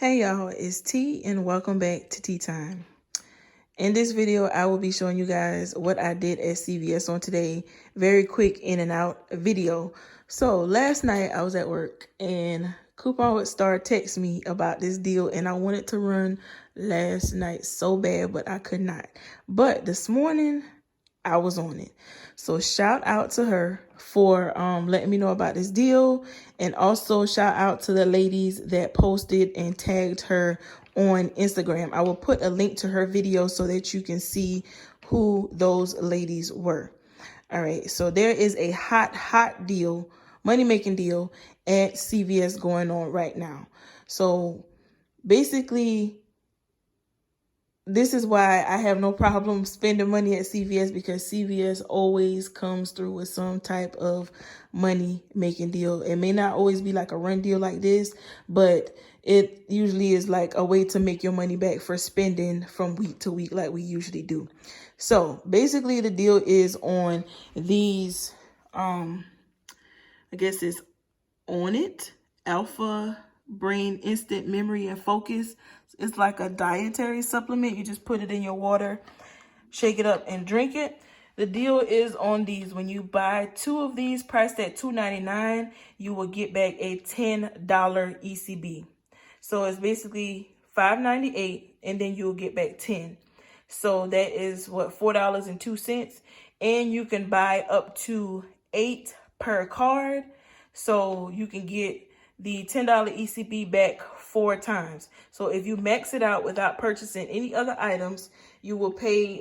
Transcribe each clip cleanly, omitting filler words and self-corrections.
Hey y'all, it's T and welcome back to Tea Time. In this video, I will be showing you guys what I did at CVS on today. Very quick in and out video. So last night I was at work and Coupon would start texting me about this deal and I wanted to run last night so bad, but I could not. But this morning I was on it. So shout out to her for letting me know about this deal, and also shout out to the ladies that posted and tagged her on Instagram. I will put a link to her video so that you can see who those ladies were. All right, so there is a hot deal, money-making deal at CVS going on right now. So basically, this is why I have no problem spending money at CVS, because CVS always comes through with some type of money making deal. It may not always be like a run deal like this, but it usually is like a way to make your money back for spending from week to week like we usually do. So basically the deal is on these, I guess it's On It, Alpha Brain Instant Memory and Focus. It's like a dietary supplement. You just put it in your water, shake it up, and drink it. The deal is on these. When you buy 2 of these priced at $2.99, you will get back a $10 ECB. So it's basically $5.98, and then you'll get back 10. So that is what, $4.02. And you can buy up to 8 per card. So you can get the $10 ECB back 4 times. So if you max it out without purchasing any other items, you will pay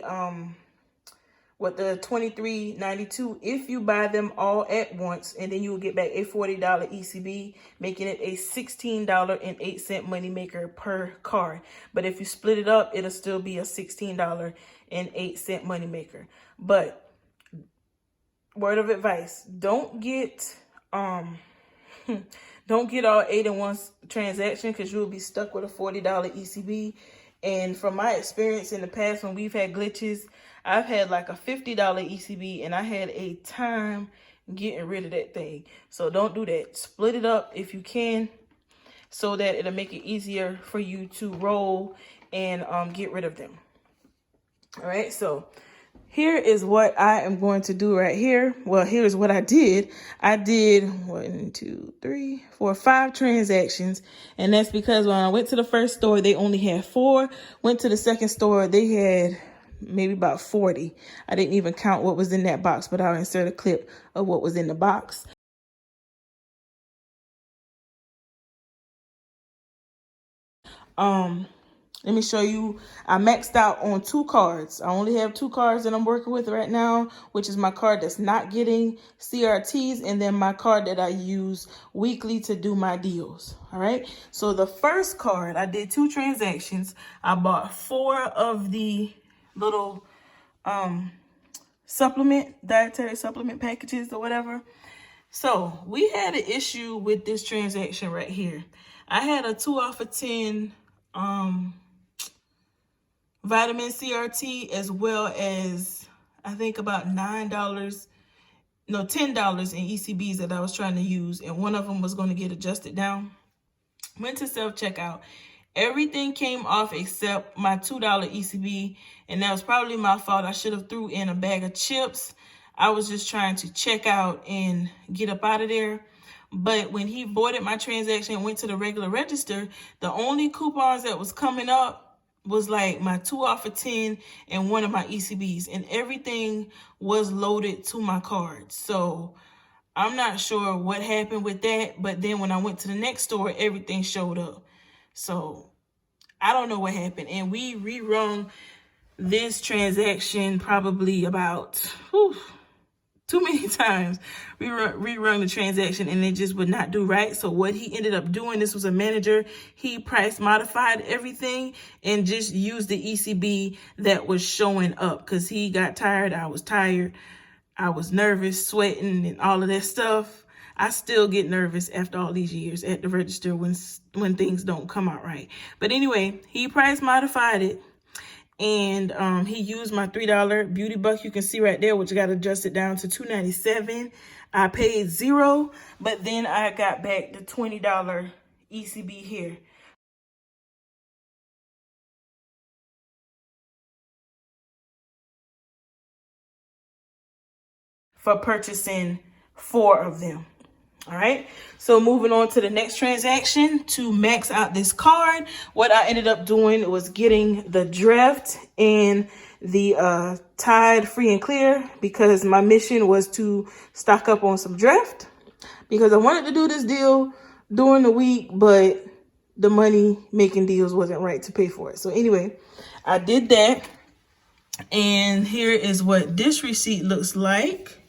the $23.92 if you buy them all at once, and then you will get back a $40 ECB, making it a $16.08 moneymaker per card. But if you split it up, it'll still be a $16.08 moneymaker. But word of advice, don't get don't get all 8 in one transaction, because you'll be stuck with a $40 ECB. And from my experience in the past, when we've had glitches, I've had like a $50 ECB and I had a time getting rid of that thing. So don't do that. Split it up if you can, so that it'll make it easier for you to roll and get rid of them. All right, so here is what I am going to do right here. Well, here's what I did. I did 5 transactions. And that's because when I went to the first store, they only had 4. Went to the second store, they had maybe about 40. I didn't even count what was in that box, but I'll insert a clip of what was in the box. Let me show you. I maxed out on 2 cards. I only have 2 cards that I'm working with right now, which is my card that's not getting CRTs, and then my card that I use weekly to do my deals. All right. So the first card, I did 2 transactions. I bought 4 of the little dietary supplement packages or whatever. So we had an issue with this transaction right here. I had a 2 off of 10 vitamin CRT, as well as I think about $10 in ECBs that I was trying to use, and one of them was going to get adjusted down. Went to self-checkout. Everything came off except my $2 ECB, and that was probably my fault. I should have threw in a bag of chips. I was just trying to check out and get up out of there. But when he boarded my transaction and went to the regular register, the only coupons that was coming up was like my 2 off of 10 and one of my ECBs, and everything was loaded to my card. So I'm not sure what happened with that, but then when I went to the next store, everything showed up. So I don't know what happened. And we rerun this transaction probably about too many times. We rerun the transaction and it just would not do right. So what he ended up doing, this was a manager, he price modified everything and just used the ECB that was showing up, because he got tired. I was tired. I was nervous, sweating, and all of that stuff. I still get nervous after all these years at the register when things don't come out right. But anyway, he price modified it. And he used my $3 beauty buck, you can see right there, which got adjusted down to $2.97. I paid $0, but then I got back the $20 ECB here. for purchasing 4 of them. All right, so moving on to the next transaction to max out this card, what I ended up doing was getting the Draft and the Tide Free and Clear, because my mission was to stock up on some Draft, because I wanted to do this deal during the week, but the money making deals wasn't right to pay for it. So anyway, I did that, and here is what this receipt looks like.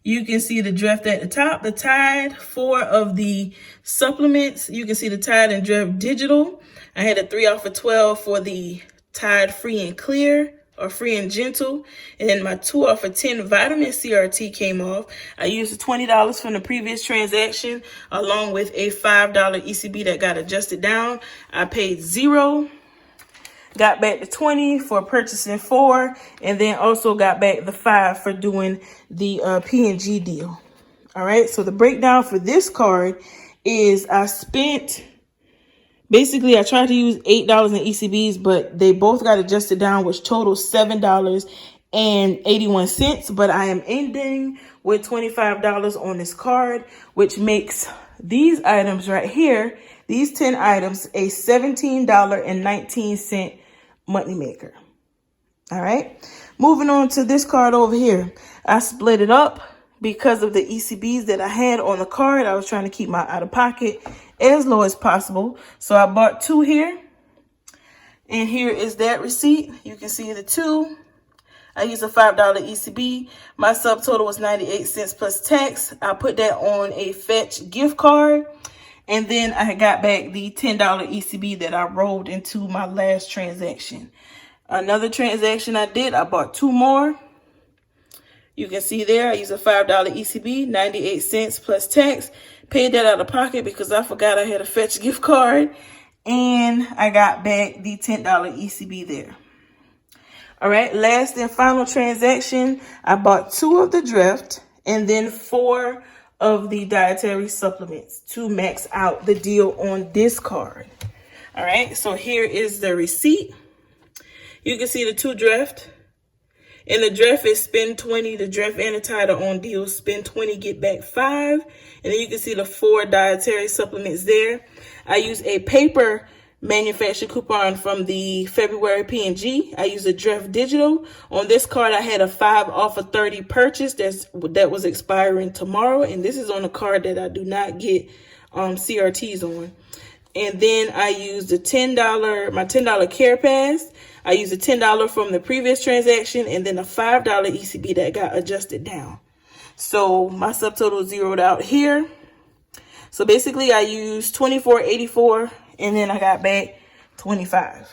You can see the Draft at the top, the Tide, 4 of the supplements. You can see the Tide and Draft Digital. I had a 3 off of 12 for the Tide Free and Clear, or Free and Gentle. And then my 2 off of 10 vitamin CRT came off. I used the $20 from the previous transaction along with a $5 ECB that got adjusted down. I paid 0. Got back the 20 for purchasing 4, and then also got back the 5 for doing the P&G deal. All right, so the breakdown for this card is I spent, basically I tried to use $8 in ECBs, but they both got adjusted down, which totals $7.81. But I am ending with $25 on this card, which makes these items right here, these 10 items, a $17.19 Moneymaker. All right, moving on to this card over here. I split it up because of the ECBs that I had on the card. I was trying to keep my out of pocket as low as possible. So I bought 2 here. And here is that receipt. You can see the 2. I used a $5 ECB. My subtotal was 98 cents plus tax. I put that on a Fetch gift card. And then I got back the $10 ECB that I rolled into my last transaction. Another transaction I did, I bought 2 more. You can see there, I used a $5 ECB, 98 cents plus tax. Paid that out of pocket because I forgot I had a Fetch gift card. And I got back the $10 ECB there. All right, last and final transaction, I bought 2 of the Draft and then 4 of the dietary supplements to max out the deal on this card. All right, so here is the receipt. You can see the 2 Draft. And the Draft is spend 20. The Draft and the Tide are on deal. Spend 20, get back 5. And then you can see the 4 dietary supplements there. I use a paper manufacturer coupon from the February P&G. I use a Draft Digital. On this card, I had a 5 off of 30 purchase that was expiring tomorrow. And this is on a card that I do not get CRTs on. And then I used the my $10 Care Pass. I used the $10 from the previous transaction and then a $5 ECB that got adjusted down. So my subtotal zeroed out here. So basically I used $24.84 and then I got back $25.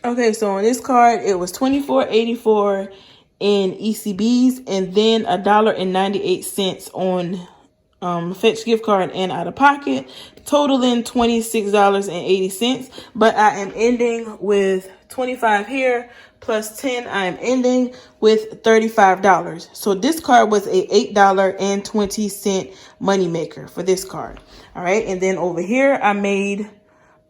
Okay, so on this card, it was $24.84 in ECBs and then $1.98 on Fetch gift card and out of pocket, totaling $26.80. But I am ending with 25 here plus 10. I am ending with $35. So this card was a $8.20 Moneymaker for this card. All right, and then over here I made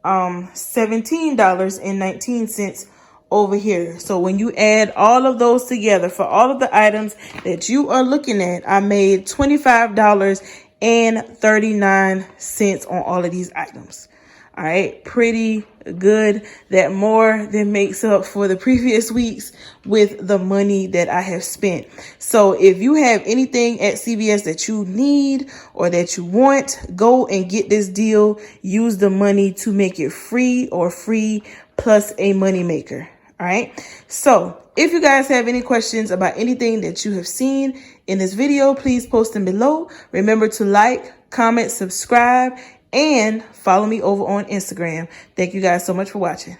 $17.19 over here. So when you add all of those together for all of the items that you are looking at, I made $25.39 on all of these items. All right, pretty good. That more than makes up for the previous weeks with the money that I have spent. So if you have anything at CVS that you need or that you want, go and get this deal. Use the money to make it free or free plus a money maker. All right. So if you guys have any questions about anything that you have seen in this video, please post them below. Remember to like, comment, subscribe, and follow me over on Instagram. Thank you guys so much for watching.